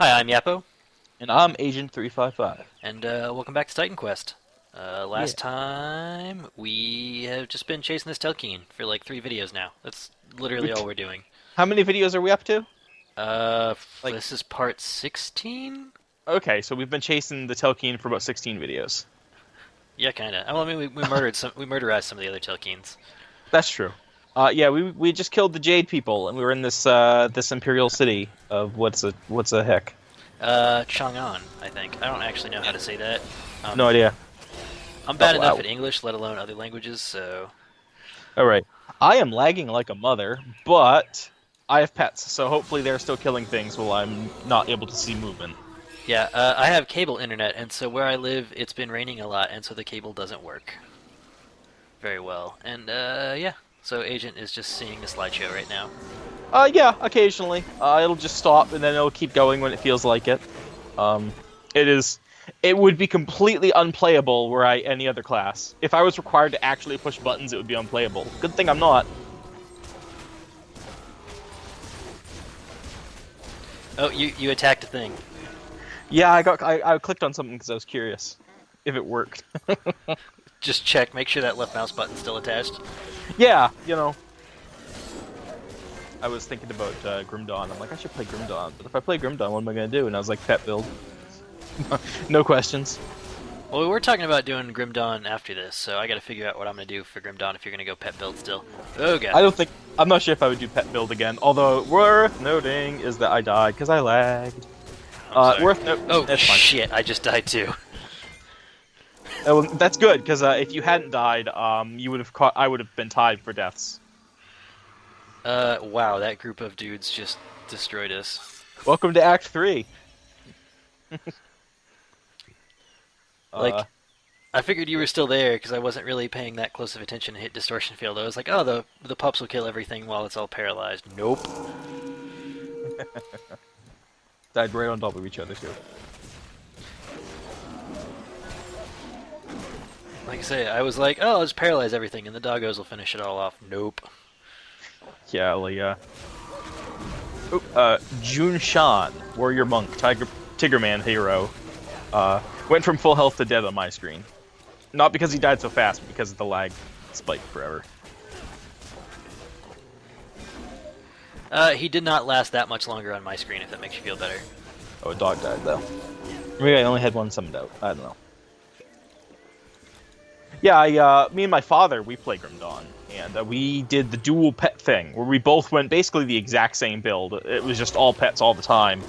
Hi, I'm Yapo, And I'm Agent 355. and welcome back to Titan Quest. Yeah. Last time, we have just been chasing this Telkine for like 3 videos now. That's literally all we're doing. How many videos are we up to? Like, This is part 16? okay, so we've been chasing the Telkine for about 16 videos. Yeah, kinda. Well, I mean, we murdered we murderized some of the other Telkines. That's true. Yeah, we just killed the Jade people, and we were in this Imperial city of what's a heck? Chang'an, I think. I don't actually know how to say that. No Um, idea. I'm Oh bad enough wow. at English, let alone other languages, so... All right. I am lagging like a mother, but I have pets, so hopefully they're still killing things while I'm not able to see movement. Yeah, I have cable internet, and so where I live, it's been raining a lot, and so the cable doesn't work very well. And yeah, so Agent is just seeing the slideshow right now. Yeah, occasionally. It'll just stop and then it'll keep going when it feels like it. Um, it is. It would be completely unplayable were I any other class. If I was required to actually push buttons, it would be unplayable. Good thing I'm not. Oh, you attacked a thing. Yeah, I clicked on something because I was curious if it worked. Just check, make sure that left mouse button's still attached. Yeah, I was thinking about Grim Dawn. I'm like, I should play Grim Dawn, but if I play Grim Dawn, what am I gonna do? And I was like, pet build. No questions. Well, we were talking about doing Grim Dawn after this, so I gotta figure out what I'm gonna do for Grim Dawn if you're gonna go pet build still. Oh god. I don't think I'm not sure if I would do pet build again. Although worth noting is that I died because I lagged. I'm sorry. Worth no, Oh that's fine. shit, I just died too. Well, that's good because if you hadn't died, you would have caught. I would have been tied for deaths. Wow, that group of dudes just destroyed us. Welcome to Act 3. Uh, Like, I figured you were still there because I wasn't really paying that close of attention to hit distortion field. I was like, oh, the pups will kill everything while it's all paralyzed. Nope. died right on top of each other too. Like I say, I was like, oh, I'll just paralyze everything and the doggos will finish it all off. Nope. Yeah, like Jun Shan, warrior monk, Tiger Man hero, went from full health to dead on my screen. Not because he died so fast, but because of the lag spiked forever. He did not last that much longer on my screen, if that makes you feel better. Oh, a dog died though. Maybe I only had one summoned out. I don't know. Yeah, me and my father, we play Grim Dawn, and we did the dual pet thing, where we both went basically the exact same build. It was just all pets all the time.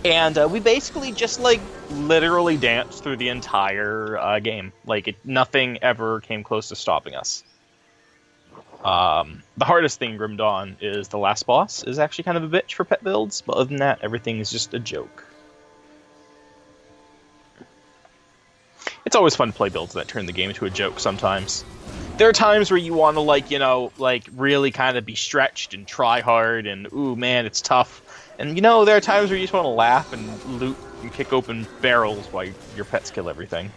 And we basically just, like, literally danced through the entire game. Like, nothing ever came close to stopping us. The hardest thing in Grim Dawn is the last boss is actually kind of a bitch for pet builds, but other than that, everything is just a joke. It's always fun to play builds that turn the game into a joke sometimes. There are times where you want to, like, really kind of be stretched and try hard and, ooh, man, it's tough. And, there are times where you just want to laugh and loot and kick open barrels while your pets kill everything.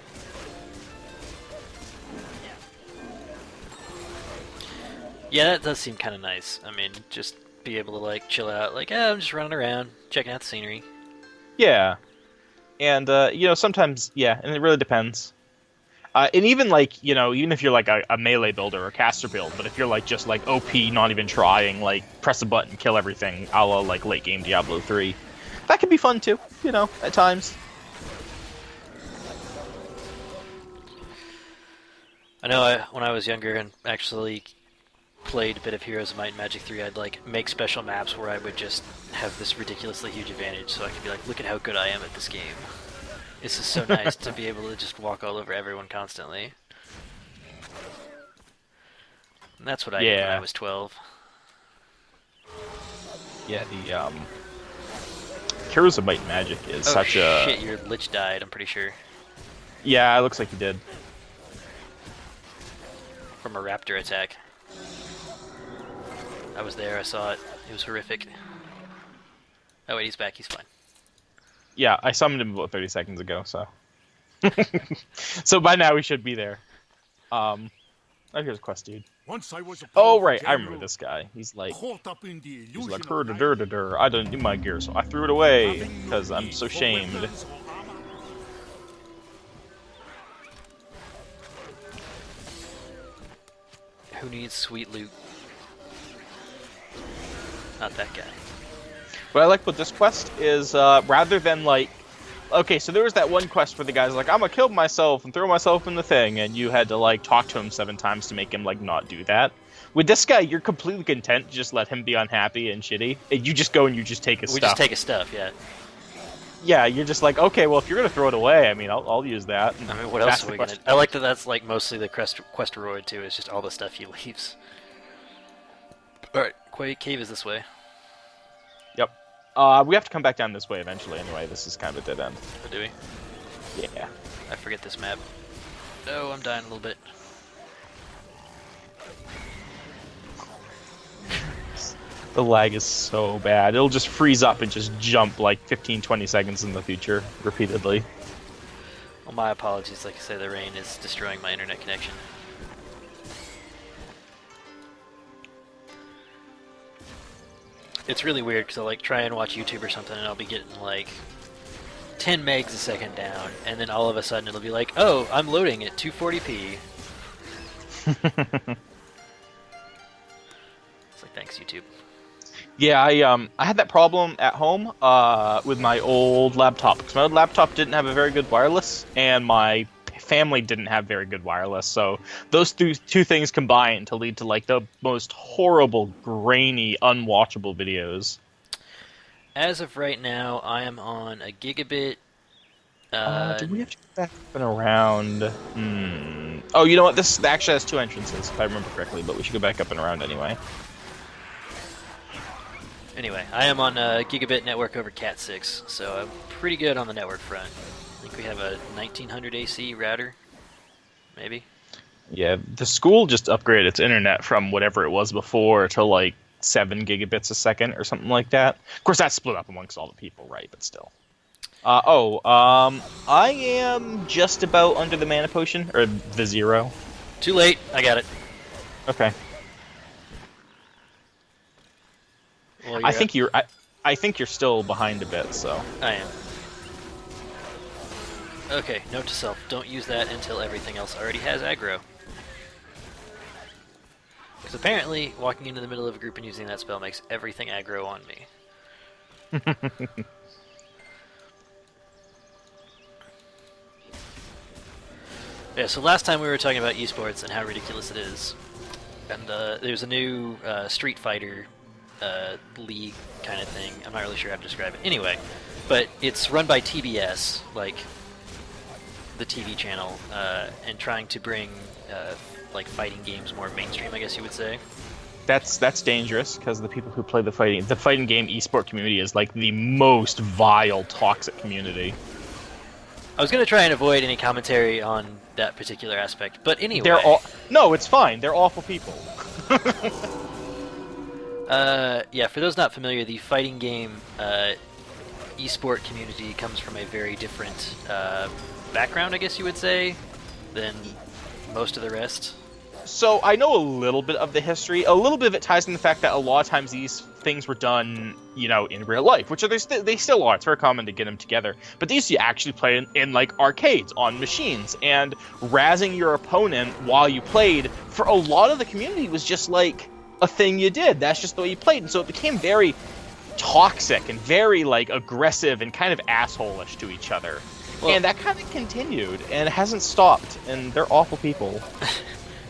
Yeah, that does seem kind of nice. I mean, just be able to, like, chill out. Like, I'm just running around, checking out the scenery. Yeah. And, sometimes, yeah, and it really depends. And even, like, even if you're, like, a melee builder or a caster build, but if you're, like, just, like, OP, not even trying, like, press a button, kill everything, a la, like, late game Diablo 3, that can be fun, too, at times. I know when I was younger and actually played a bit of Heroes of Might and Magic 3, I'd, like, make special maps where I would just have this ridiculously huge advantage so I could be like, look at how good I am at this game. This is so nice to be able to just walk all over everyone constantly. And that's what I did when I Yeah. was 12. Yeah, the, Heroes of Might and Magic is Oh such a... shit, your Lich died, I'm pretty sure. Yeah, it looks like he did. From a raptor attack. I was there, I saw it. It was horrific. Oh wait, he's back, he's fine. Yeah, I summoned him about 30 seconds ago, so... So by now we should be there. Oh, here's a quest, dude. Once I was a Oh, powerful right, I remember general, this guy. caught up in the He's like, illusion of "Hur-da-dur-da-dur, I don't need my gear, so I threw it away, having no because I'm need so for shamed." weapons or armor. Who needs sweet loot? Not that guy. What I like with this quest is, rather than, like... Okay, so there was that one quest where the guy's like, "I'm gonna kill myself and throw myself in the thing," and you had to, like, talk to him 7 times to make him, like, not do that. With this guy, you're completely content to just let him be unhappy and shitty, and you just go and you just take his We stuff. just take his stuff, yeah. Yeah, you're just like, okay, well, if you're gonna throw it away, I mean, I'll use that. I mean, what else are we gonna... I like that that's, like, mostly the questeroid, too. It's just all the stuff he leaves. Alright, Quake Cave is this way. Yep. We have to come back down this way eventually anyway. This is kind of a dead end. Oh, do we? Yeah. I forget this map. No, I'm dying a little bit. The lag is so bad. It'll just freeze up and just jump like 15-20 seconds in the future repeatedly. Well, my apologies. Like I say, the rain is destroying my internet connection. It's really weird because I'll like try and watch YouTube or something and I'll be getting like 10 megs a second down, and then all of a sudden it'll be like, oh, I'm loading at 240p. It's like, thanks, YouTube. Yeah, I had that problem at home with my old laptop, because my old laptop didn't have a very good wireless, and my family didn't have very good wireless, so those two things combined to lead to like the most horrible, grainy, unwatchable videos. As of right now, I am on a gigabit. Do we have to go back up and around? Oh, you know what? This actually has 2 entrances, if I remember correctly, but we should go back up and around anyway. Anyway, I am on a gigabit network over Cat6, so I'm pretty good on the network front. I think we have a 1900 AC router, maybe. Yeah, the school just upgraded its internet from whatever it was before to like 7 gigabits a second or something like that. Of course, that's split up amongst all the people, right? But still. I am just about under the mana potion, or the 0. Too late. I got it. Okay. Well, I think you're still behind a bit, so. I am. Okay, note to self, don't use that until everything else already has aggro. Because apparently, walking into the middle of a group and using that spell makes everything aggro on me. Yeah, so last time we were talking about esports and how ridiculous it is. And there's a new Street Fighter league kind of thing. I'm not really sure how to describe it. Anyway, but it's run by TBS, like the TV channel, and trying to bring like fighting games more mainstream, I guess you would say. That's dangerous, because the people who play the fighting game esport community is like the most vile, toxic community. I was going to try and avoid any commentary on that particular aspect, but anyway. No, it's fine. They're awful people. Yeah, for those not familiar, the fighting game esport community comes from a very different background, I guess you would say, than most of the rest. So I know a little bit of the history. A little bit of it ties in the fact that a lot of times these things were done, you know, in real life, which they still are. It's very common to get them together. But these you actually play in like arcades on machines, and razzing your opponent while you played for a lot of the community was just like a thing you did. That's just the way you played, and so it became very toxic and very like aggressive and kind of asshole-ish to each other. Well, and that kind of continued, and it hasn't stopped. And they're awful people.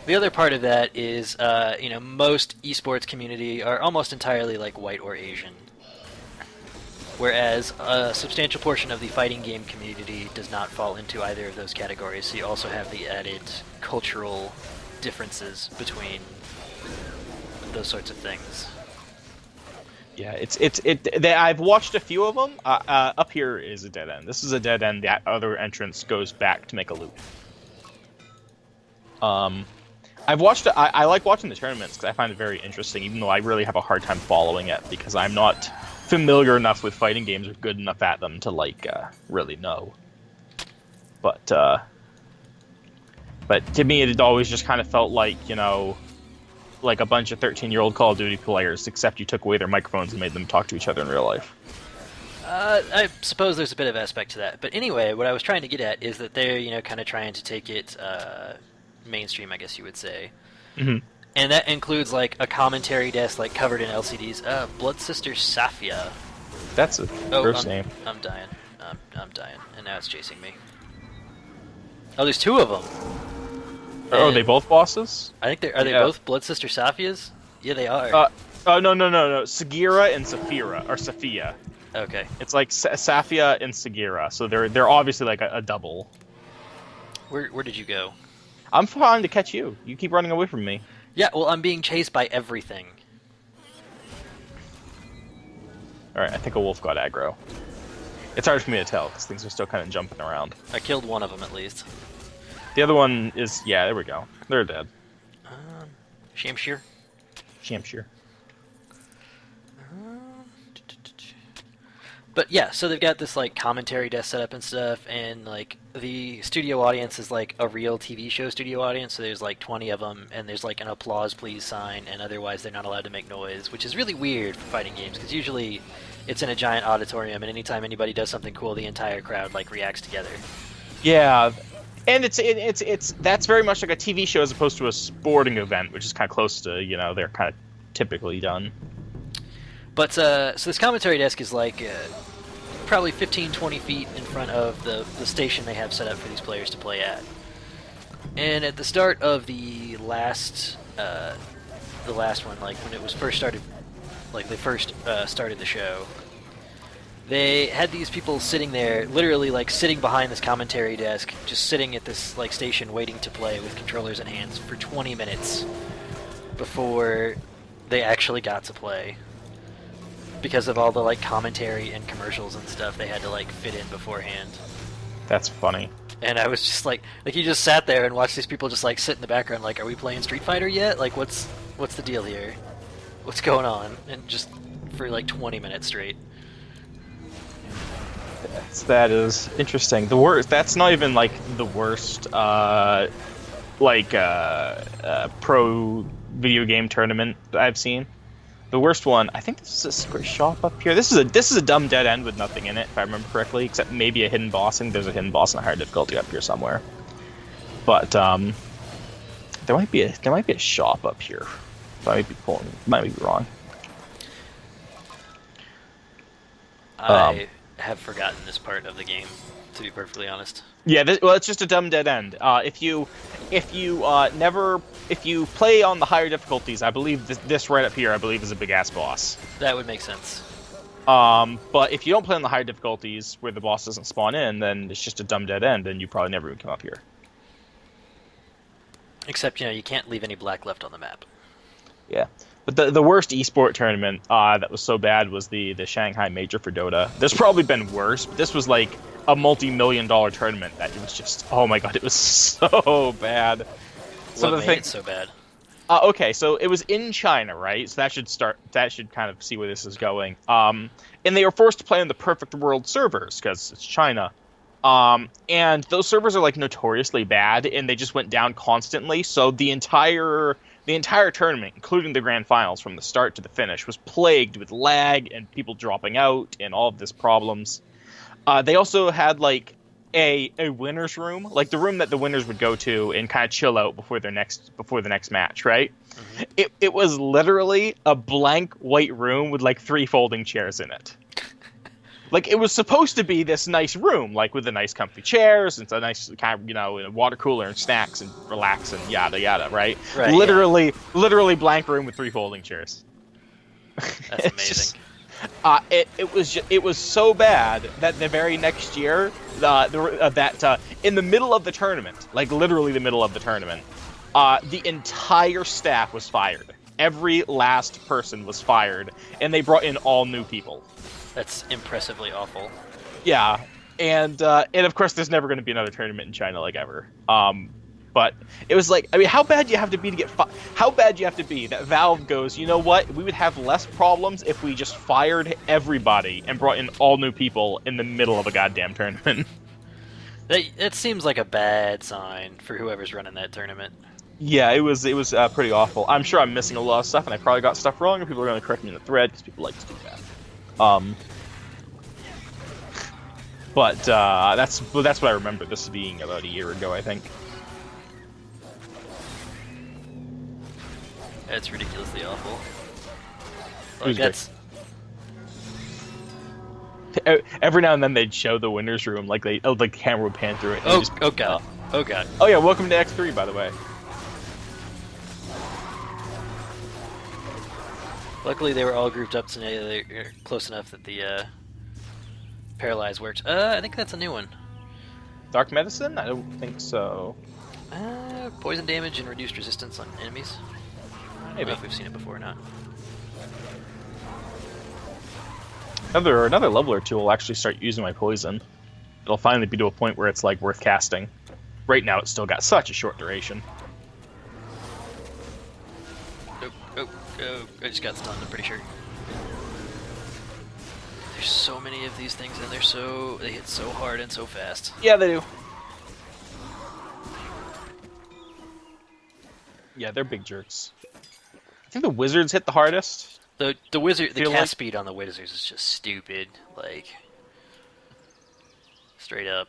The other part of that is, you know, most esports community are almost entirely like white or Asian, whereas a substantial portion of the fighting game community does not fall into either of those categories. So you also have the added cultural differences between those sorts of things. Yeah, I've watched a few of them. Up here is a dead end. This is a dead end. That other entrance goes back to make a loop. I've watched. I like watching the tournaments because I find it very interesting, even though I really have a hard time following it because I'm not familiar enough with fighting games or good enough at them to like really know. But to me, it always just kind of felt like, you know, like a bunch of 13-year-old Call of Duty players, except you took away their microphones and made them talk to each other in real life. I suppose there's a bit of aspect to that. But anyway, what I was trying to get at is that they're, kind of trying to take it mainstream, I guess you would say. Hmm. And that includes, like, a commentary desk, like, covered in LCDs. Blood Sister Safia. That's a first name. I'm dying. I'm dying. And now it's chasing me. Oh, there's two of them. Oh, are they both bosses? I think they're... Are they both Blood Sister Safias? Yeah, they are. Oh, no. Sagira and Saphira, or Sophia. Okay. It's like Safia and Sagira, so they're obviously like a double. Where did you go? I'm trying to catch you. You keep running away from me. Yeah, well, I'm being chased by everything. Alright, I think a wolf got aggro. It's hard for me to tell, because things are still kind of jumping around. I killed one of them, at least. The other one is... Yeah, there we go. They're dead. Shamshir? Shamshir. But yeah, so they've got this like commentary desk set up and stuff, and like the studio audience is like a real TV show studio audience. So there's like 20 of them, and there's like an applause please sign, and otherwise they're not allowed to make noise, which is really weird for fighting games because usually it's in a giant auditorium, and anytime anybody does something cool, the entire crowd like reacts together. Yeah, and it's that's very much like a TV show as opposed to a sporting event, which is kind of close to they're kind of typically done. But so this commentary desk is like probably 15-20 feet in front of the station they have set up for these players to play at. And at the start of the last one, like when it was first started, like they first started the show, they had these people sitting there, literally like sitting behind this commentary desk, just sitting at this like station waiting to play with controllers in hands for 20 minutes before they actually got to play. Because of all the like commentary and commercials and stuff they had to like fit in beforehand. That's funny. And I was just like you just sat there and watched these people just like sit in the background like, are we playing Street Fighter yet? Like what's the deal here? What's going on? And just for like 20 minutes straight. That is interesting. The worst. That's not even like the worst. Pro video game tournament that I've seen. The worst one, I think this is a secret shop up here. This is a dumb dead end with nothing in it, if I remember correctly, except maybe a hidden boss. I think there's a hidden boss in a higher difficulty up here somewhere. But there might be a shop up here. Might be wrong. I have forgotten this part of the game, to be perfectly honest. Yeah, it's just a dumb dead end. If you play on the higher difficulties, I believe this right up here, I believe, is a big ass boss. That would make sense. But if you don't play on the higher difficulties where the boss doesn't spawn in, then it's just a dumb dead end, and you probably never even come up here. Except you can't leave any black left on the map. Yeah. But the worst esport tournament that was so bad was the Shanghai Major for Dota. There's probably been worse, but this was like a multi-million-dollar tournament that it was just, oh my god, it was so bad. So what made it so bad? Okay, so it was in China, right? So that should kind of see where this is going. And they were forced to play on the Perfect World servers because it's China. And those servers are like notoriously bad, and they just went down constantly. So the entire tournament, including the grand finals from the start to the finish, was plagued with lag and people dropping out and all of this problems. They also had like a winner's room, like the room that the winners would go to and kind of chill out before the next match, right? Mm-hmm. It was literally a blank white room with like 3 folding chairs in it. Like, it was supposed to be this nice room, like, with the nice comfy chairs, and it's a nice, kind of, water cooler and snacks and relax and yada yada, right? Literally blank room with 3 folding chairs. That's amazing. It was so bad that the very next year, in the middle of the tournament, like literally the middle of the tournament, the entire staff was fired. Every last person was fired, and they brought in all new people. That's impressively awful. Yeah, and of course, there's never going to be another tournament in China like ever. But it was like, I mean, how bad do you have to be to get how bad do you have to be that Valve goes, you know what? We would have less problems if we just fired everybody and brought in all new people in the middle of a goddamn tournament. That seems like a bad sign for whoever's running that tournament. Yeah, it was pretty awful. I'm sure I'm missing a lot of stuff, and I probably got stuff wrong, and people are going to correct me in the thread because people like to do that. But that's what I remember this being about a year ago, I think. That's ridiculously awful. It was Like that's Every now and then they'd show the winners room, like the camera would pan through it. And oh just, oh god, oh god. oh yeah, welcome to X3, by the way. Luckily they were all grouped up together close enough that the paralyze worked. I think that's a new one. Dark medicine? I don't think so. Poison damage and reduced resistance on enemies. I don't Maybe. know if we've seen it before or not. Another level or two will actually start using my poison. It'll finally be to a point where it's like worth casting. Right now, it's still got such a short duration. Oh, I just got stunned, I'm pretty sure. There's so many of these things and they hit so hard and so fast. Yeah, they do. Yeah, they're big jerks. I think the wizards hit the hardest. The cast like... speed on the wizards is just stupid, like straight up.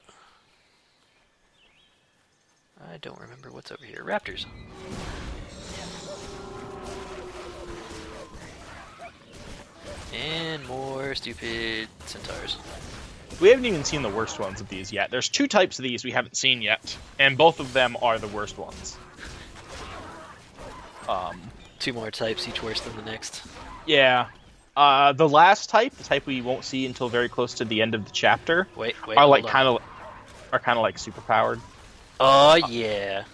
I don't remember what's over here. Raptors. And more stupid centaurs. We haven't even seen the worst ones of these yet. There's two types of these we haven't seen yet, and both of them are the worst ones. Two more types, each worse than the next. Yeah. The last type, the type we won't see until very close to the end of the chapter, Wait, are like hold on. kind of like super powered. Oh yeah.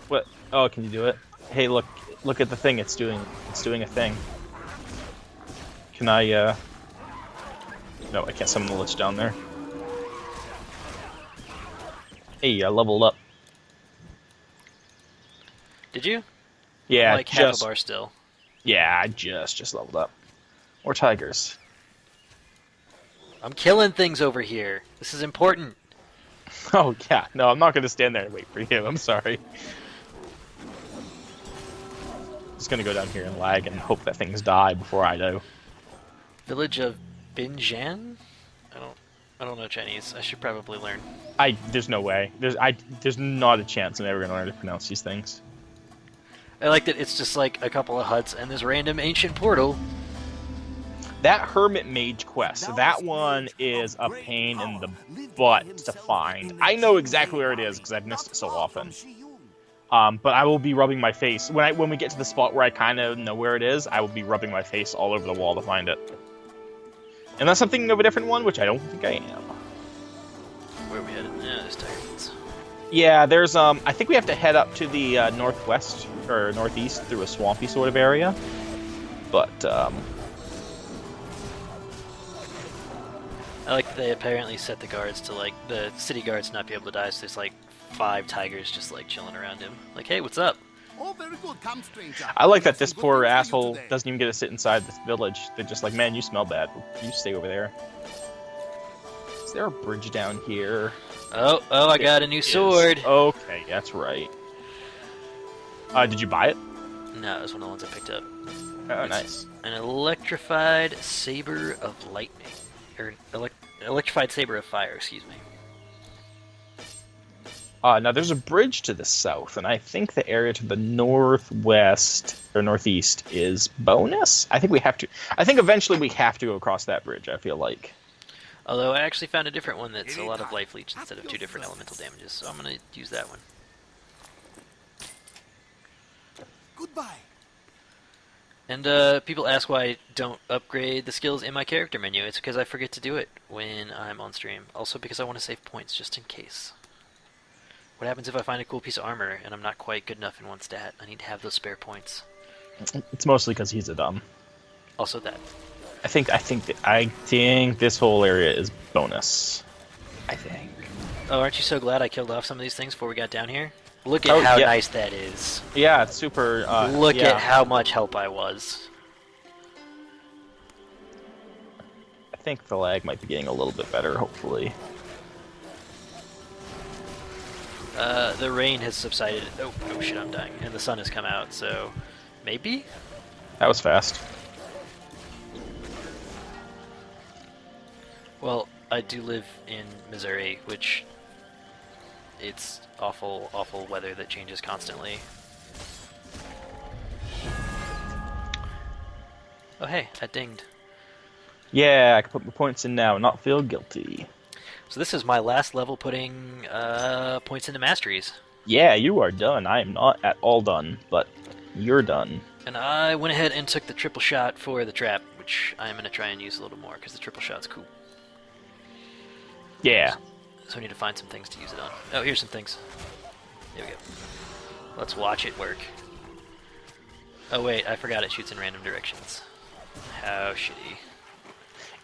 What? Oh, can you do it? Hey, look at the thing. It's doing a thing. Can I? No, I can't summon the lich down there. Hey, I leveled up. Did you? Yeah, Like half a bar still. Yeah, I just leveled up. More tigers. I'm killing things over here. This is important. Oh yeah, no, I'm not gonna stand there and wait for you. I'm sorry. Just gonna go down here and lag and hope that things die before I do. Village of Binjan? I don't know Chinese. I should probably learn. There's no way. There's not a chance I'm ever gonna learn to pronounce these things. I like that it's just like a couple of huts and this random ancient portal. That Hermit Mage quest, that one is a pain in the butt to find. I know exactly where it is because I've missed it so often. But I will be rubbing my face when we get to the spot where I kind of know where it is. I will be rubbing my face all over the wall to find it. Unless I'm thinking of a different one, which I don't think I am. Where are we headed? Yeah, there's Tyrants. Yeah, there's I think we have to head up to the northwest or northeast through a swampy sort of area. But I like that they apparently set the guards to like the city guards not be able to die, so there's like 5 tigers just like chilling around him. Like, hey, what's up? Oh, very good. Come, stranger. I like that this Some good poor news for you asshole today. doesn't even get to sit inside this village. They're just like, man, you smell bad. You stay over there. Is there a bridge down here? Oh, I got a new Yes. sword. Okay, that's right. Did you buy it? No, it was one of the ones I picked up. Oh, It's nice. An electrified saber of lightning. Or electrified saber of fire, excuse me. Now there's a bridge to the south, and I think the area to the northwest or northeast is bonus. I think eventually we have to go across that bridge. I feel like. Although I actually found a different one that's a lot of life leech instead of 2 different elemental damages, so I'm gonna use that one. Goodbye. And people ask why I don't upgrade the skills in my character menu. It's because I forget to do it when I'm on stream. Also because I want to save points just in case. What happens if I find a cool piece of armor and I'm not quite good enough in one stat? I need to have those spare points. It's mostly because he's a dumb. Also that. I think this whole area is bonus. I think. Oh, aren't you so glad I killed off some of these things before we got down here? Look at how yeah. nice that is. Yeah, it's super. Look yeah. at how much help I was. I think the lag might be getting a little bit better, hopefully. The rain has subsided. Oh, oh shit, I'm dying. And the sun has come out, so maybe? That was fast. Well, I do live in Missouri, which it's awful, awful weather that changes constantly. Oh hey, I dinged. Yeah, I can put my points in now and not feel guilty. So this is my last level putting points into masteries. Yeah, you are done. I am not at all done, but you're done. And I went ahead and took the triple shot for the trap, which I'm going to try and use a little more, because the triple shot's cool. Yeah. So I need to find some things to use it on. Oh, here's some things. There we go. Let's watch it work. Oh wait, I forgot it shoots in random directions. How shitty.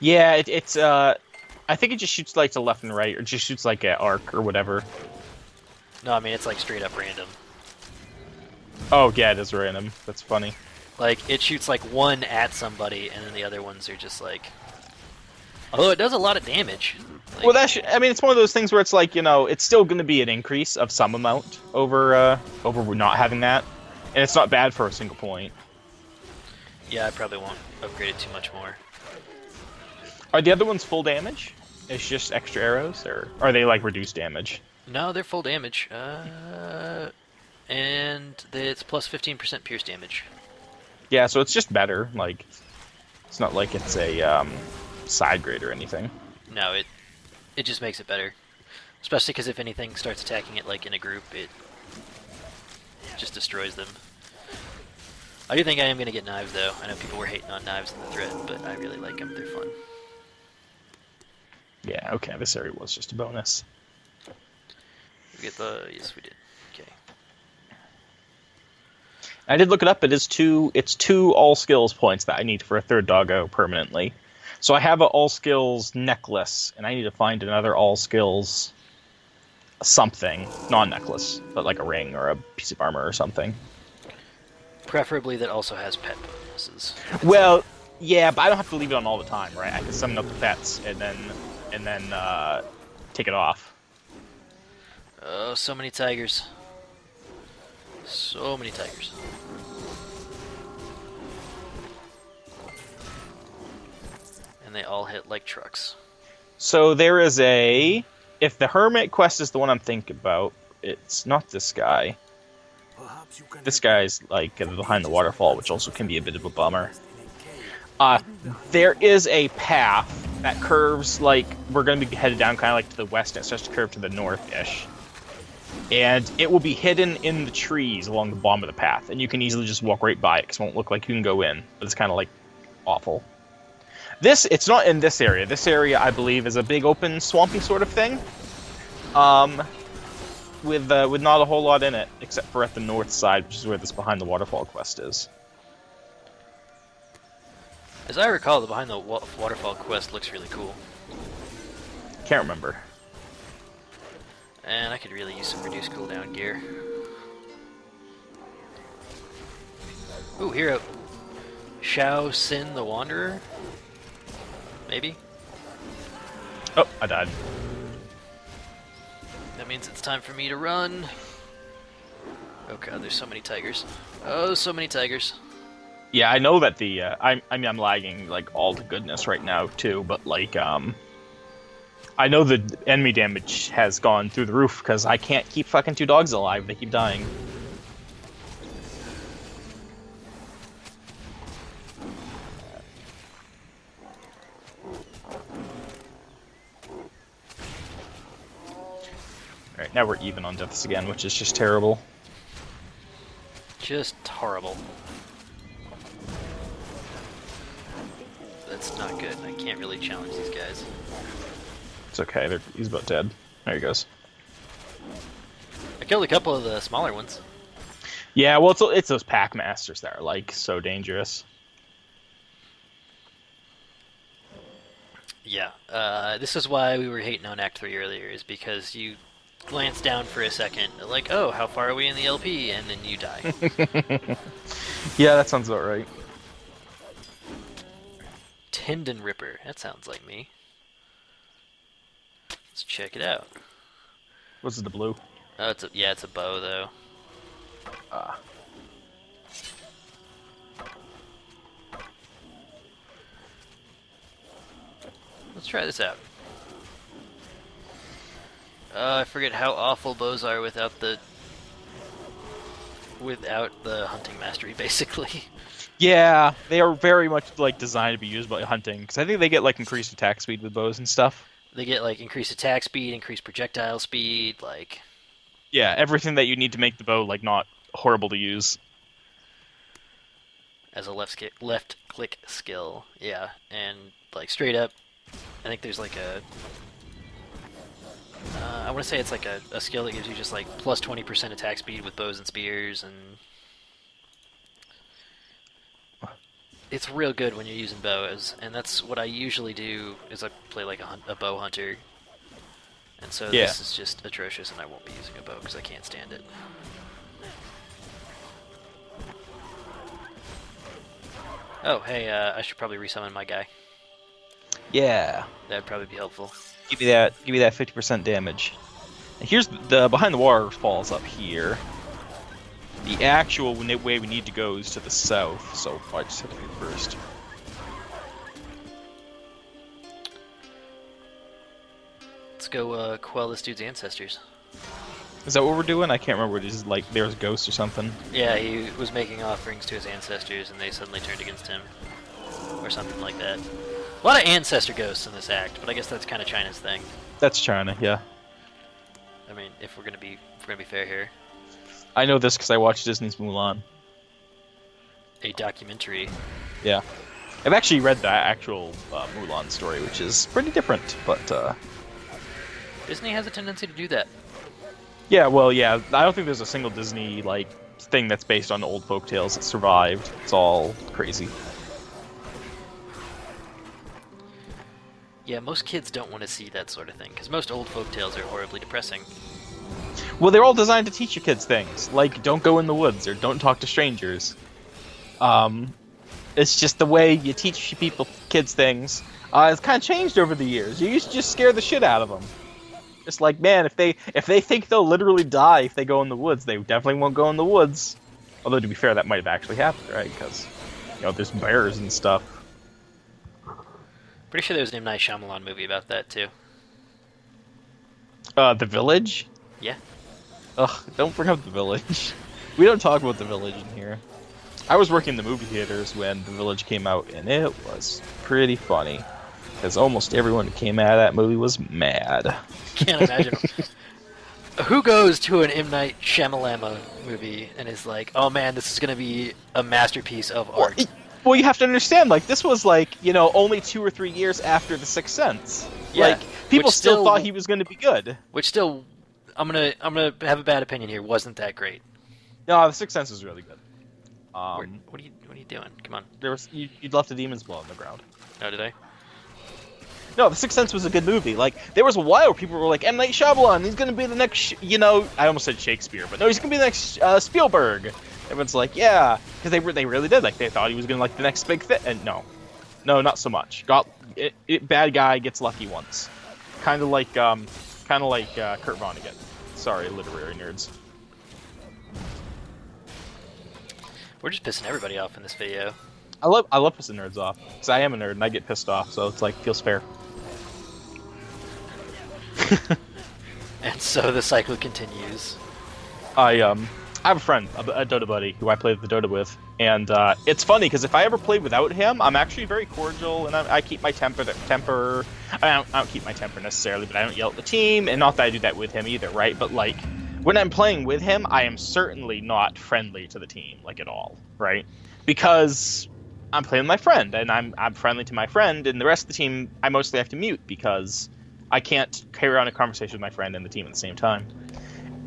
Yeah, it's I think it just shoots like to left and right, or just shoots like an arc or whatever. No, I mean it's like straight up random. Oh yeah, it is random. That's funny. Like it shoots like one at somebody, and then the other ones are just like. Although it does a lot of damage. Like, Well, I mean, it's one of those things where it's like, you know, it's still going to be an increase of some amount over not having that, and it's not bad for a single point. yeah, I probably won't upgrade it too much more. Are the other ones full damage? It's just extra arrows, or are they like reduced damage? No, they're full damage. And it's plus 15% pierce damage. Yeah, so it's just better. Like, it's not like it's a side grade or anything. No, it just makes it better. Especially because if anything starts attacking it like in a group, it just destroys them. I do think I am going to get knives though. I know people were hating on knives in the thread, but I really like them. They're fun. Yeah, okay, this area was just a bonus. We get the... Yes, we did. Okay. I did look it up. It's two all skills points that I need for a third doggo permanently. So I have an all skills necklace, and I need to find another all skills something, non-necklace, but like a ring or a piece of armor or something. Preferably that also has pet bonuses. Well, yeah, but I don't have to leave it on all the time, right? I can summon up the pets and then take it off. Oh, so many tigers. So many tigers. And they all hit like trucks. So there is if the hermit quest is the one I'm thinking about, it's not this guy. Perhaps you can This guy's like behind the waterfall, which also can be a bit of a bummer. There is a path that curves, like, we're going to be headed down kind of like to the west, and it starts to curve to the north-ish. And it will be hidden in the trees along the bottom of the path, and you can easily just walk right by it, because it won't look like you can go in, but it's kind of, like, awful. It's not in this area. This area, I believe, is a big open, swampy sort of thing. With not a whole lot in it, except for at the north side, which is where this behind the waterfall quest is. As I recall, the behind the waterfall quest looks really cool. Can't remember. And I could really use some reduced cooldown gear. Ooh, hero. Shao Sin the Wanderer? Maybe? Oh, I died. That means it's time for me to run. Oh god, there's so many tigers. Oh, so many tigers. Yeah, I know that I mean, I'm lagging, like, all to goodness right now, too, but, like, I know the enemy damage has gone through the roof, because I can't keep fucking two dogs alive. They keep dying. Alright, now we're even on deaths again, which is just terrible. Just horrible. That's not good. I can't really challenge these guys. It's okay, he's about dead. There he goes. I killed a couple of the smaller ones. Yeah, well, it's those pack masters that are, like, so dangerous. Yeah, this is why we were hating on Act 3 earlier, is because you glance down for a second, like, oh, how far are we in the LP? And then you die. Yeah, that sounds about right. Tendon Ripper. That sounds like me. Let's check it out. What's the blue? Oh, it's a bow though. Uh, Let's try this out. I forget how awful bows are without the hunting mastery, basically. yeah, they are very much like designed to be used by hunting because I think they get like increased attack speed with bows and stuff. They get like increased attack speed, increased projectile speed, like Yeah, everything that you need to make the bow like not horrible to use. as a left click skill. Yeah, and like straight up, I think there's like I want to say it's like a skill that gives you just like plus 20% attack speed with bows and spears, and it's real good when you're using bows. And that's what I usually do is I play like a bow hunter, and so Yeah. this is just atrocious, and I won't be using a bow because I can't stand it. Oh, hey, I should probably resummon my guy. Yeah. That'd probably be helpful. Give me that 50% damage. And here's the behind the waterfalls up here. The actual way we need to go is to the south, so I just have to go first. Let's go quell this dude's ancestors. Is that what we're doing? I can't remember. This is like there's a ghost or something. Yeah, he was making offerings to his ancestors, and they suddenly turned against him, or something like that. A lot of ancestor ghosts in this act, but I guess that's kind of China's thing. That's China, yeah. I mean, if we're gonna be fair here, I know this because I watched Disney's Mulan. a documentary. Yeah. I've actually read the actual Mulan story, which is pretty different, but Disney has a tendency to do that. yeah, well, yeah, I don't think there's a single Disney like thing that's based on old folk tales that survived. It's all crazy. Yeah, most kids don't want to see that sort of thing, because most old folk tales are horribly depressing. Well, they're all designed to teach your kids things, like don't go in the woods or don't talk to strangers. It's just the way you teach kids things. It's kind of changed over the years. You used to just scare the shit out of them. It's like, man, if they think they'll literally die if they go in the woods, they definitely won't go in the woods. Although to be fair, that might have actually happened, right? Because there's bears and stuff. Pretty sure there was an M. Night Shyamalan movie about that, too. The Village. Yeah. Ugh, don't bring up The Village. We don't talk about The Village in here. I was working in the movie theaters when The Village came out, and it was pretty funny. Because almost everyone who came out of that movie was mad. Can't imagine. Who goes to an M. Night Shyamalan movie and is like, oh man, this is going to be a masterpiece of art? Well, you have to understand, like, this was, like, only 2 or 3 years after The Sixth Sense. Yeah, like, people which still still- thought he was going to be good. Which still, I'm gonna have a bad opinion here. Wasn't that great? No, The Sixth Sense was really good. What are you doing? Come on. There was you'd left a demon's blow on the ground. Oh, did I? No, The Sixth Sense was a good movie. Like, there was a while where people were like, M. Night Shyamalan, he's going to be the next, I almost said Shakespeare, but no, he's going to be the next Spielberg. Everyone's like, yeah, because they really did. Like, they thought he was going to, like, the next big thing. And no, not so much. Bad guy gets lucky once. Kind of like Kurt Vonnegut. Sorry, literary nerds. We're just pissing everybody off in this video. I love pissing nerds off, because I am a nerd and I get pissed off, so it's like, feels fair. And so the cycle continues. I have a friend, a Dota buddy, who I play the Dota with, and it's funny because if I ever play without him, I'm actually very cordial, and I keep my temper. I don't keep my temper necessarily, but I don't yell at the team, and not that I do that with him either, right? But like, when I'm playing with him, I am certainly not friendly to the team, like at all, right? Because I'm playing with my friend, and I'm friendly to my friend, and the rest of the team I mostly have to mute because I can't carry on a conversation with my friend and the team at the same time.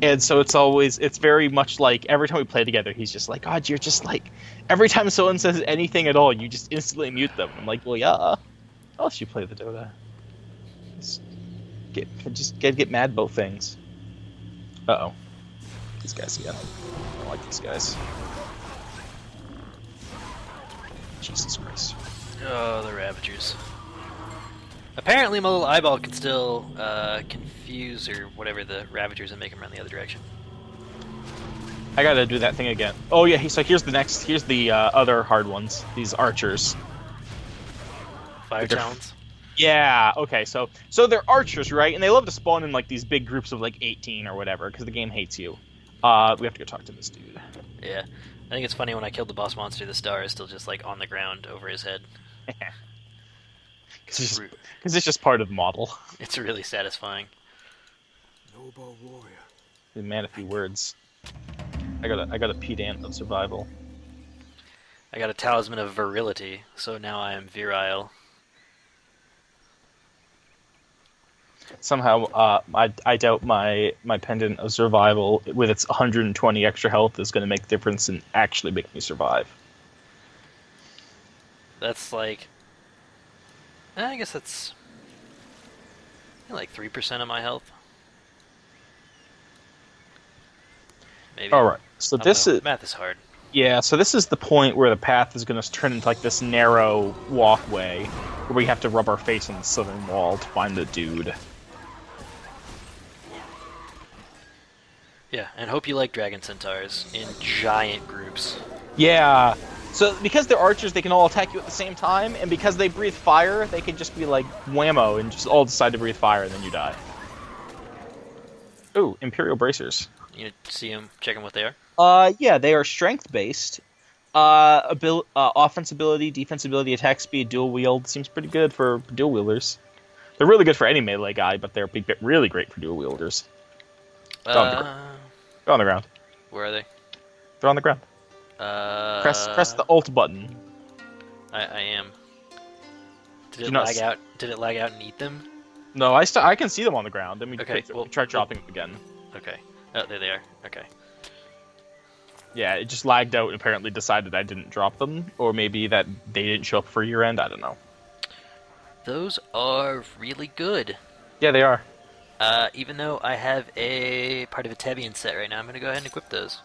And so it's very much like every time we play together, he's just like, God, you're just like, every time someone says anything at all, you just instantly mute them. I'm like, well, yeah, I'll let you play the Dota. Just get mad about things. Uh-oh. These guys again. I don't like these guys. Jesus Christ. Oh, the Ravagers. Apparently, my little eyeball can still confuse or whatever the Ravagers and make them run the other direction. I gotta do that thing again. Oh yeah, so here's the other hard ones. These archers. Fire They're- Talons. Yeah, okay, so they're archers, right? And they love to spawn in like these big groups of like 18 or whatever, because the game hates you. We have to go talk to this dude. Yeah. I think it's funny when I killed the boss monster, the star is still just like on the ground over his head. Because it's just part of the model. It's really satisfying. Noble warrior. The man of few words. I got a pedant of survival. I got a talisman of virility, so now I am virile. Somehow, I doubt my pendant of survival with its 120 extra health is going to make a difference and actually make me survive. That's like... I guess that's... like 3% of my health. Maybe. All right, so I don't this know. is Math is hard. yeah. So this is the point where the path is going to turn into like this narrow walkway where we have to rub our face on the southern wall to find the dude. Yeah, and hope you like Dragon Centaurs in giant groups. Yeah. So because they're archers, they can all attack you at the same time, and because they breathe fire, they can just be like whammo and just all decide to breathe fire, and then you die. Ooh, Imperial bracers. You need to see them, check them what they are. Yeah, they are strength based. Offense ability, defense ability, attack speed, dual wield seems pretty good for dual wielders. They're really good for any melee guy, but they're really great for dual wielders. They're on the ground. Where are they? They're on the ground. Press the Alt button. I am. Did Do it not lag out? Did it lag out and eat them? No, I can see them on the ground. Then we Okay, try dropping them again. Okay. Oh, there they are. Okay. Yeah, it just lagged out and apparently decided I didn't drop them, or maybe that they didn't show up for year end. I don't know. Those are really good. Yeah, they are. Even though I have a part of a Tebian set right now, I'm gonna go ahead and equip those.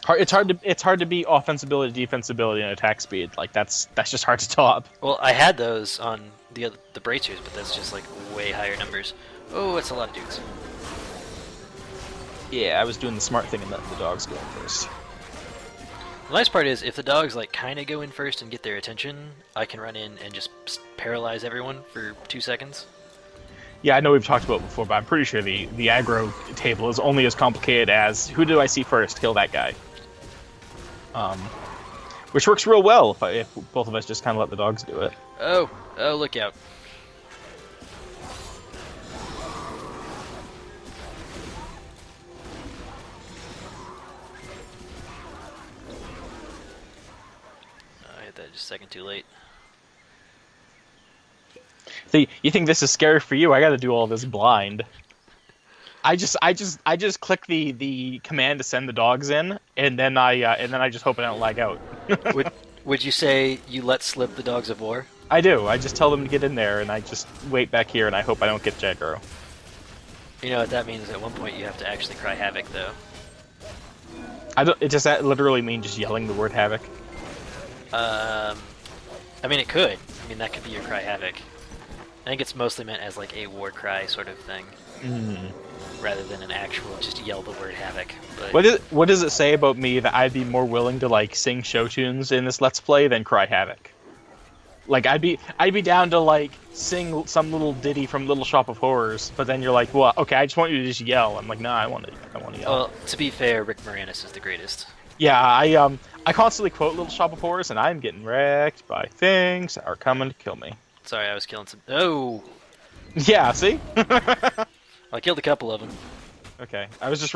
It's hard to beat offense ability, defense ability, and attack speed. Like that's just hard to top. Well, I had those on the bracers, but that's just like way higher numbers. Oh, it's a lot of dudes. Yeah, I was doing the smart thing and letting the dogs go in first. The nice part is, if the dogs like kind of go in first and get their attention, I can run in and just paralyze everyone for 2 seconds. Yeah, I know we've talked about it before, but I'm pretty sure the aggro table is only as complicated as who do I see first? Kill that guy. Which works real well if both of us just kind of let the dogs do it. Oh, look out. I hit that just a second too late. So you think this is scary for you? I got to do all this blind. I just click the command to send the dogs in, and then I just hope I don't lag out. Would you say you let slip the dogs of war? I do. I just tell them to get in there, and I just wait back here, and I hope I don't get Jaggro. You know what that means? At one point you have to actually cry havoc, though. That literally mean just yelling the word havoc? I mean, it could. I mean, that could be your cry havoc. I think it's mostly meant as like a war cry sort of thing, rather than an actual just yell the word havoc. But What does it say about me that I'd be more willing to like sing show tunes in this Let's Play than cry havoc? Like I'd be down to like sing some little ditty from Little Shop of Horrors, but then you're like, well, okay, I just want you to just yell. I'm like, nah, I want to yell. Well, to be fair, Rick Moranis is the greatest. Yeah, I constantly quote Little Shop of Horrors, and I'm getting wrecked by things that are coming to kill me. Sorry, I was killing some. Oh, Yeah, see? I killed a couple of them. Okay, I was just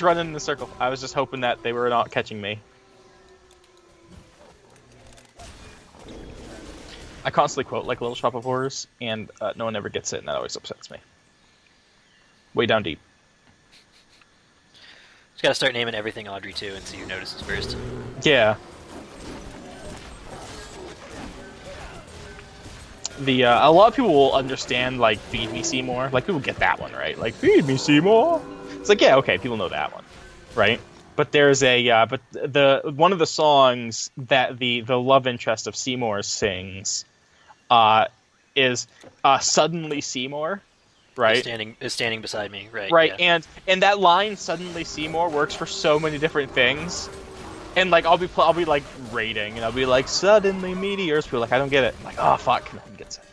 running in a circle. I was just hoping that they were not catching me. I constantly quote like Little Shop of Horrors, and no one ever gets it, and that always upsets me. Way down deep. Just gotta start naming everything Audrey too, and see who notices first. Yeah. A lot of people will understand like "Feed Me Seymour." Like people get that one, right? Like "Feed Me Seymour." It's like, yeah, okay, people know that one, right? But there's one of the songs that the love interest of Seymour sings uh, is suddenly Seymour, Is right? standing beside me, right? Right, Yeah. and that line "suddenly Seymour" works for so many different things. And like I'll be like raiding, and I'll be like suddenly meteors. People are like, I don't get it. I'm like, oh fuck, no one gets it.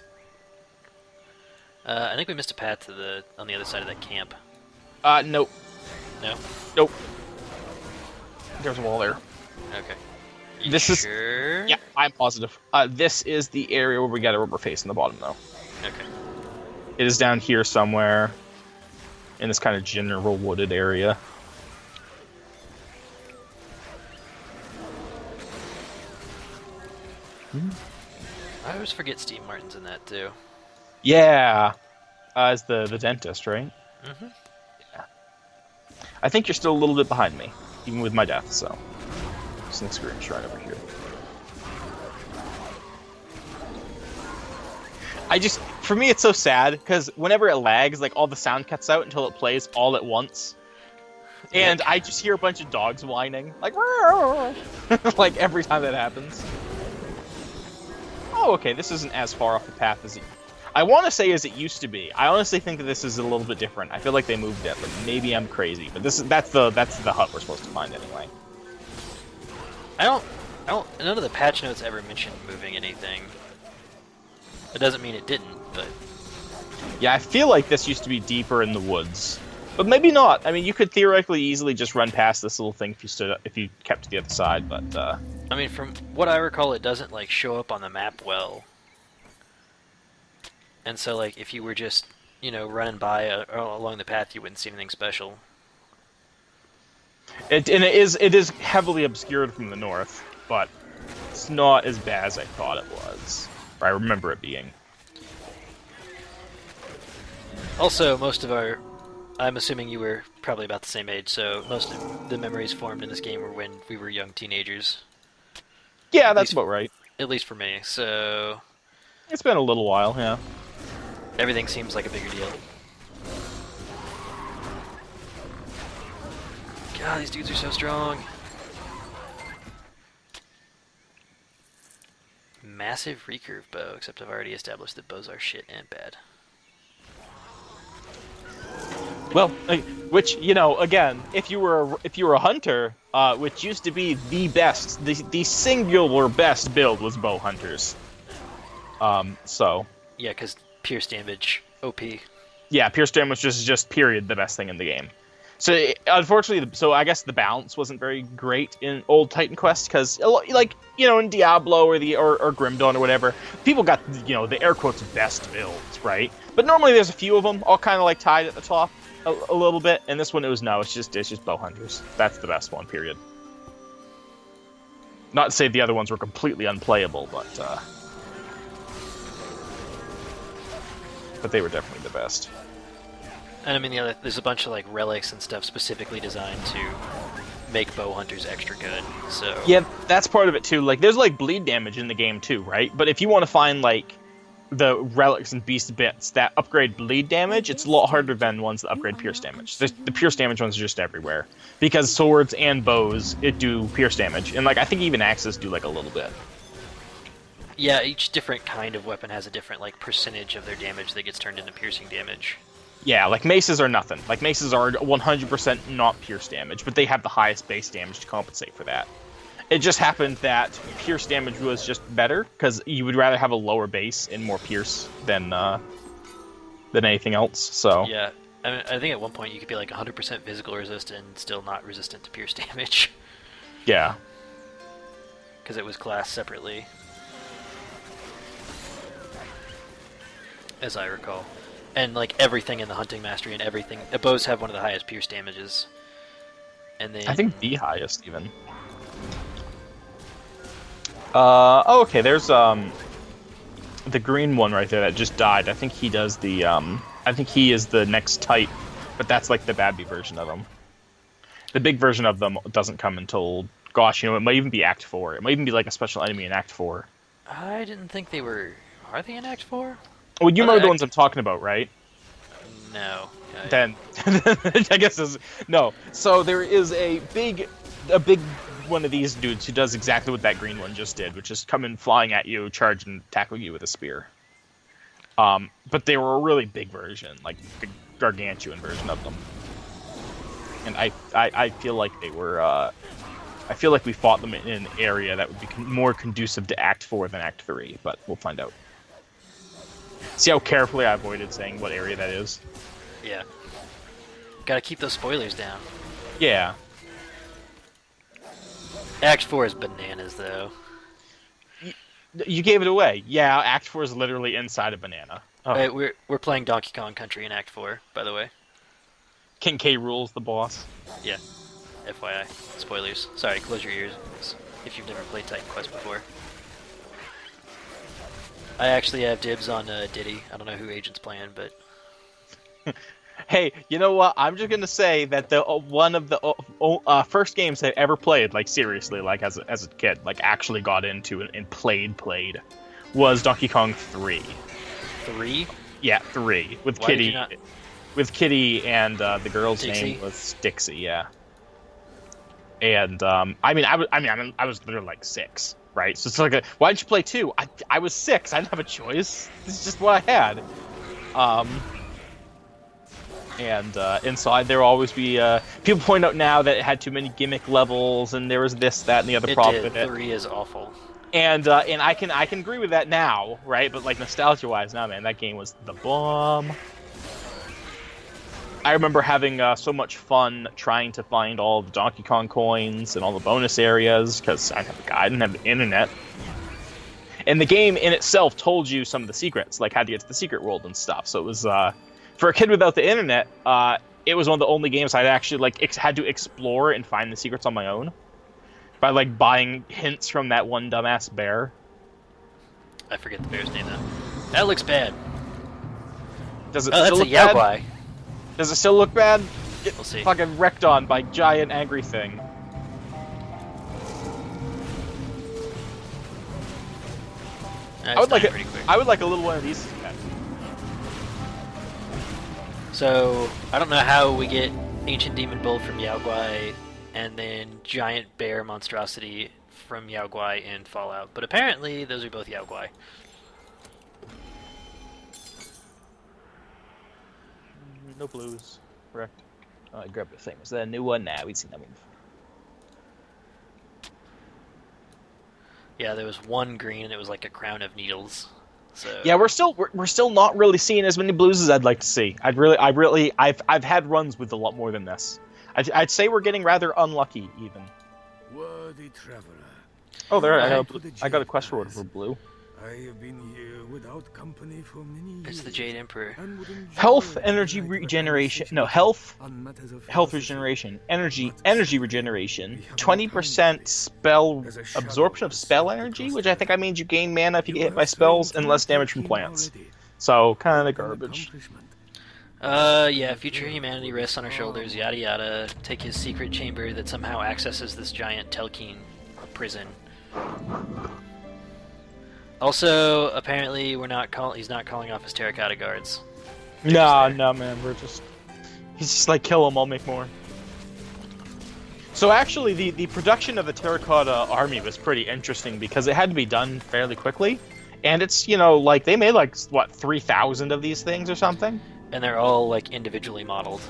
I think we missed a path to the on the other side of that camp. Nope, No. nope. There's a wall there. Okay. You This is sure? yeah, I'm positive. This is the area where we got a rubber face in the bottom, though. Okay. It is down here somewhere, in this kind of general wooded area. I always forget Steve Martin's in that too. Yeah, as the dentist, right? Mm-hmm. Yeah. I think you're still a little bit behind me, even with my death. So, Snake Screen Shrine over here. For me, it's so sad because whenever it lags, like all the sound cuts out until it plays all at once, and I just hear a bunch of dogs whining, like, like every time that happens. Oh, okay, this isn't as far off the path as I want to say as it used to be. I honestly think that this is a little bit different. I feel like they moved it, but maybe I'm crazy. But that's the hut we're supposed to find anyway. I don't. None of the patch notes ever mentioned moving anything. It doesn't mean it didn't, but Yeah, I feel like this used to be deeper in the woods, but maybe not. I mean, you could theoretically easily just run past this little thing if you kept to the other side. But I mean, from what I recall, it doesn't like show up on the map well. And so, like, if you were just, running by along the path, you wouldn't see anything special. it is heavily obscured from the north, but it's not as bad as I thought it was. Or I remember it being. Also, I'm assuming you were probably about the same age, so most of the memories formed in this game were when we were young teenagers. Yeah, At that's least, about right. at least for me. So It's been a little while, yeah. everything seems like a bigger deal. God, these dudes are so strong. Massive recurve bow, except I've already established that bows are shit and bad. Well, which again, if you were a hunter, which used to be the best, the singular best build was bow hunters. So Yeah, because pierce damage, OP. yeah, pierce damage was just period the best thing in the game. So unfortunately, I guess the balance wasn't very great in old Titan Quest because, like in Diablo or Grim Dawn or whatever, people got the air quotes best builds, right? But normally there's a few of them all kind of like tied at the top a little bit, and this one it's just bow hunters. That's the best one, period. Not to say the other ones were completely unplayable, but they were definitely the best. And I mean, there's a bunch of like relics and stuff specifically designed to make bow hunters extra good. So yeah, that's part of it too. Like, there's like bleed damage in the game too, right? But if you want to find like the relics and beast bits that upgrade bleed damage, it's a lot harder than ones that upgrade pierce damage. The pierce damage ones are just everywhere because swords and bows do pierce damage, and like I think even axes do like a little bit. yeah, each different kind of weapon has a different like percentage of their damage that gets turned into piercing damage. Yeah, like maces are nothing. Like maces are 100% not pierce damage, but they have the highest base damage to compensate for that. It just happened that pierce damage was just better because you would rather have a lower base and more pierce than anything else. So Yeah, I mean, I think at one point you could be like 100% physical resistant and still not resistant to pierce damage yeah, because it was classed separately, as I recall. And like everything in the hunting mastery and everything, bows have one of the highest pierce damages. And then I think the highest even. Oh, okay. There's the green one right there that just died. I think he does the I think he is the next type, but that's like the Babby version of him. The big version of them doesn't come until, gosh, it might even be Act 4. It might even be like a special enemy in Act 4. I didn't think they were. Are they in Act 4? Well, you know the ones I'm talking about, right? No. Then I guess no. So there is a big one of these dudes who does exactly what that green one just did, which is come in flying at you, charge, and tackle you with a spear. But they were a really big version, like the gargantuan version of them. And I feel like they were. I feel like we fought them in an area that would be more conducive to Act 4 than Act 3, but we'll find out. See how carefully I avoided saying what area that is? Yeah. Gotta keep those spoilers down. Yeah. Act 4 is bananas, though. You gave it away. Yeah, Act 4 is literally inside a banana. Oh. Right, we're playing Donkey Kong Country in Act 4, by the way. King K. Rool's the boss. Yeah. FYI. Spoilers. Sorry, close your ears if you've never played Titan Quest before. I actually have dibs on Diddy. I don't know who Agent's playing, but... Hey, you know what? I'm just gonna say that the one of the first games I ever played, like seriously, like as a kid, like actually got into and played, was Donkey Kong 3. 3? Yeah, 3 with Why Kitty. did you not... With Kitty and the girl's Dixie? name was Dixie. Yeah. And I was literally like 6, right? So it's like, why didn't you play 2? I was 6. I didn't have a choice. This is just what I had. And inside there will always be people point out now that it had too many gimmick levels, and there was this, that, and the other problem with it. 3 is awful. And I can agree with that now, right? But like nostalgia wise, now, man, that game was the bomb. I remember having so much fun trying to find all the Donkey Kong coins and all the bonus areas because I didn't have the internet. And the game in itself told you some of the secrets, like how to get to the secret world and stuff. So it was for a kid without the internet, it was one of the only games I'd actually like had to explore and find the secrets on my own by like buying hints from that one dumbass bear. I forget the bear's name, though. That looks bad. Does it Oh, that's still a look bad? Yaogwai. Does it still look bad? Get We'll see. fucking wrecked on by giant angry thing. That's I would like dying pretty quick. I would like a little one of these as a pet. So, I don't know how we get Ancient Demon Bull from Yaogwai and then Giant Bear Monstrosity from Yaogwai in Fallout, but apparently those are both Yaogwai. No blues. Correct. Oh, I grabbed the same. Is that a new one? Nah, we've seen that one before. Yeah, there was one green and it was like a crown of needles. So Yeah, we're still not really seeing as many blues as I'd like to see. I've had runs with a lot more than this. I'd say we're getting rather unlucky even. Worthy traveler, Oh, there Right. I got a quest reward for blue. I have been here without company for many years. it's the Jade Emperor. and would enjoy Health, the energy light regeneration. conversation No, health on matters of health philosophy. regeneration, energy regeneration, 20% spell absorption of spell energy, which I think I means you gain mana if you get hit by spells and less damage from plants. So kind of garbage. Yeah, future humanity rests on our shoulders, yada yada. Take his secret chamber that somehow accesses this giant Telkine prison. Also, apparently, he's not calling off his terracotta guards. No, man, he's just like, kill him, I'll make more. So actually, the production of the terracotta army was pretty interesting because it had to be done fairly quickly. And it's, like, they made, like, what, 3,000 of these things or something? And they're all, like, individually modeled,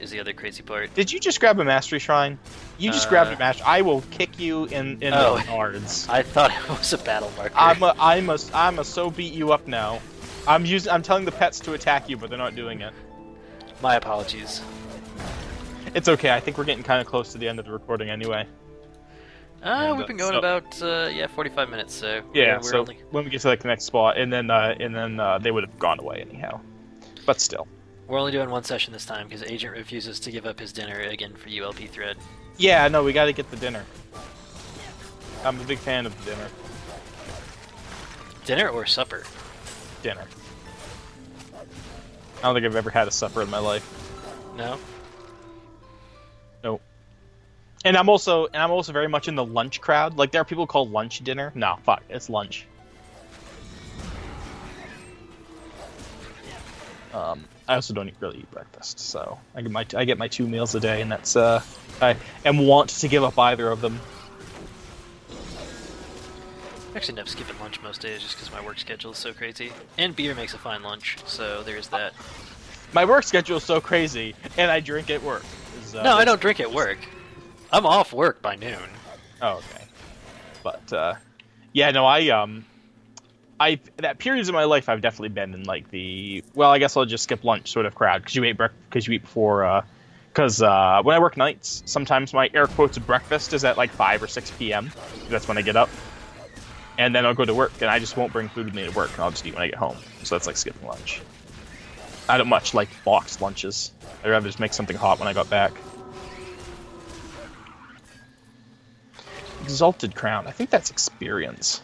is the other crazy part. Did you just grab a mastery shrine? You just grabbed a mastery. I will kick you in the nards. I thought it was a battle marker. I'm so beat you up now. I'm telling the pets to attack you, but they're not doing it. My apologies. It's okay. I think we're getting kind of close to the end of the recording anyway. We've been going about 45 minutes, so Yeah. we're So only... when we get to like the next spot, and then they would have gone away anyhow. But still. We're only doing one session this time because Agent refuses to give up his dinner again for ULP thread. Yeah. No, we got to get the dinner. I'm a big fan of the dinner. Dinner or supper? Dinner. I don't think I've ever had a supper in my life. No? Nope. And I'm also very much in the lunch crowd. Like, there are people who call lunch dinner. No, fuck, it's lunch. I also don't really eat breakfast, so I get my 2 meals a day, and that's I am wont to give up either of them. Actually, end up skipping lunch most days just because my work schedule is so crazy. And beer makes a fine lunch, so there's that. My work schedule is so crazy, and I drink at work. No, I don't drink at work. I'm off work by noon. Oh, okay. But yeah, no, that periods of my life I've definitely been in like the I guess I'll just skip lunch sort of crowd because you eat before because when I work nights sometimes my air quotes breakfast is at like 5 or 6 p.m. That's when I get up, and then I'll go to work and I just won't bring food with me to work and I'll just eat when I get home. So that's like skipping lunch. I don't much like boxed lunches. I'd rather just make something hot when I got back. Exalted Crown. I think that's experience.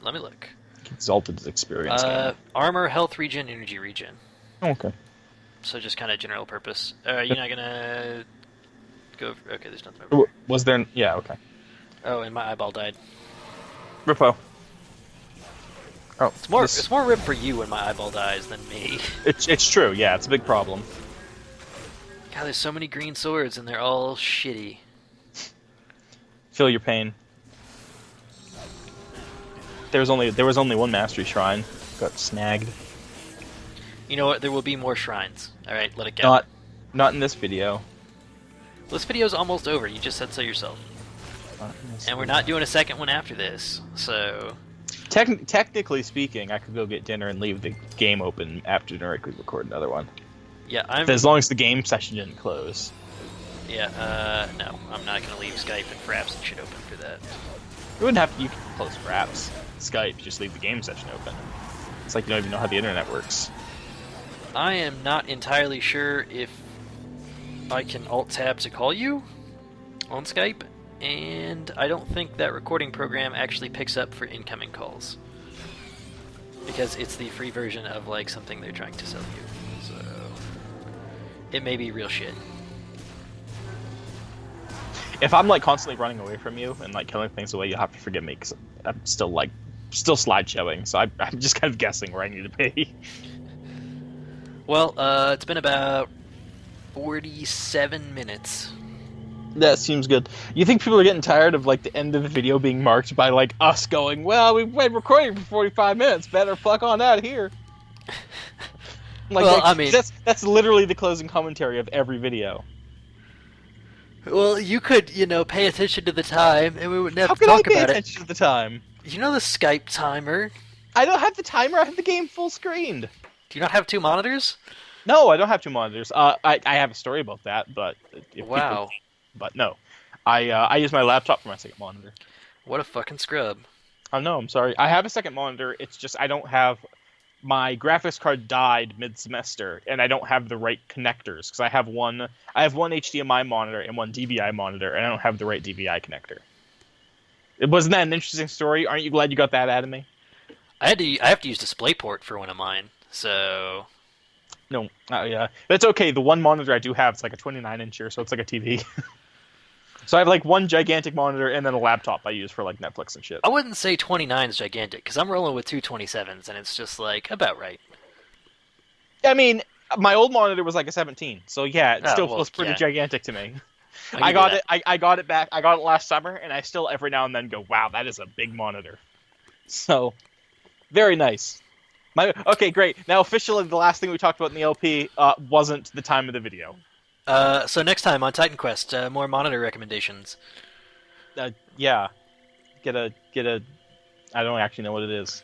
Let me look. Exalted is experience. Armor, health regen, energy regen. Oh, okay. So just kind of general purpose. You're not gonna go. Okay, there's nothing over there. Was there? Yeah. Okay. Oh, and my eyeball died. Ripo. Oh, It's more rip for you when my eyeball dies than me. It's true. Yeah, it's a big problem. God, there's so many green swords and they're all shitty. Feel your pain. There was only one mastery shrine. Got snagged. You know what? There will be more shrines. All right, let it go. Not in this video. Well, this video's almost over. You just said so yourself. And we're not doing a second one after this, so... Technically speaking, I could go get dinner and leave the game open after dinner. I could record another one. Yeah, as long as the game session didn't close. Yeah, no. I'm not going to leave Skype and Fraps and shit open for that. You wouldn't have to. You can close Fraps. Skype, just leave the game session open. It's like you don't even know how the internet works. I am not entirely sure if I can Alt-Tab to call you on Skype, and I don't think that recording program actually picks up for incoming calls. Because it's the free version of, like, something they're trying to sell you. So, it may be real shit. If I'm, like, constantly running away from you and, like, killing things away, you'll have to forgive me, because I'm still slideshowing, so I'm just kind of guessing where I need to be. Well, it's been about 47 minutes. That seems good. You think people are getting tired of, like, the end of the video being marked by, like, us going, well, we've been recording for 45 minutes, better fuck on out of here. Well, I mean... That's literally the closing commentary of every video. Well, you could, pay attention to the time, and we wouldn't have to talk How can I pay about attention to the time? You know the Skype timer? I don't have the timer, I have the game full screened. Do you not have two monitors? No, I don't have two monitors. I have a story about that, but... Wow. But no. I use my laptop for my second monitor. What a fucking scrub. Oh, no, I'm sorry. I have a second monitor, it's just I don't have... My graphics card died mid-semester, and I don't have the right connectors, because I have one HDMI monitor and one DVI monitor, and I don't have the right DVI connector. Wasn't that an interesting story? Aren't you glad you got that out of me? I have to use DisplayPort for one of mine, so... No, yeah. That's okay, the one monitor I do have is like a 29-incher, so it's like a TV. So I have like one gigantic monitor and then a laptop I use for like Netflix and shit. I wouldn't say 29 is gigantic, because I'm rolling with two 27s, and it's just like, about right. I mean, my old monitor was like a 17, so yeah, it still feels pretty gigantic to me. I got it back. I got it last summer, and I still every now and then go, "Wow, that is a big monitor." So, very nice. Okay, great. Now, officially, the last thing we talked about in the LP wasn't the time of the video. So next time on Titan Quest, more monitor recommendations. Yeah, get a. I don't actually know what it is.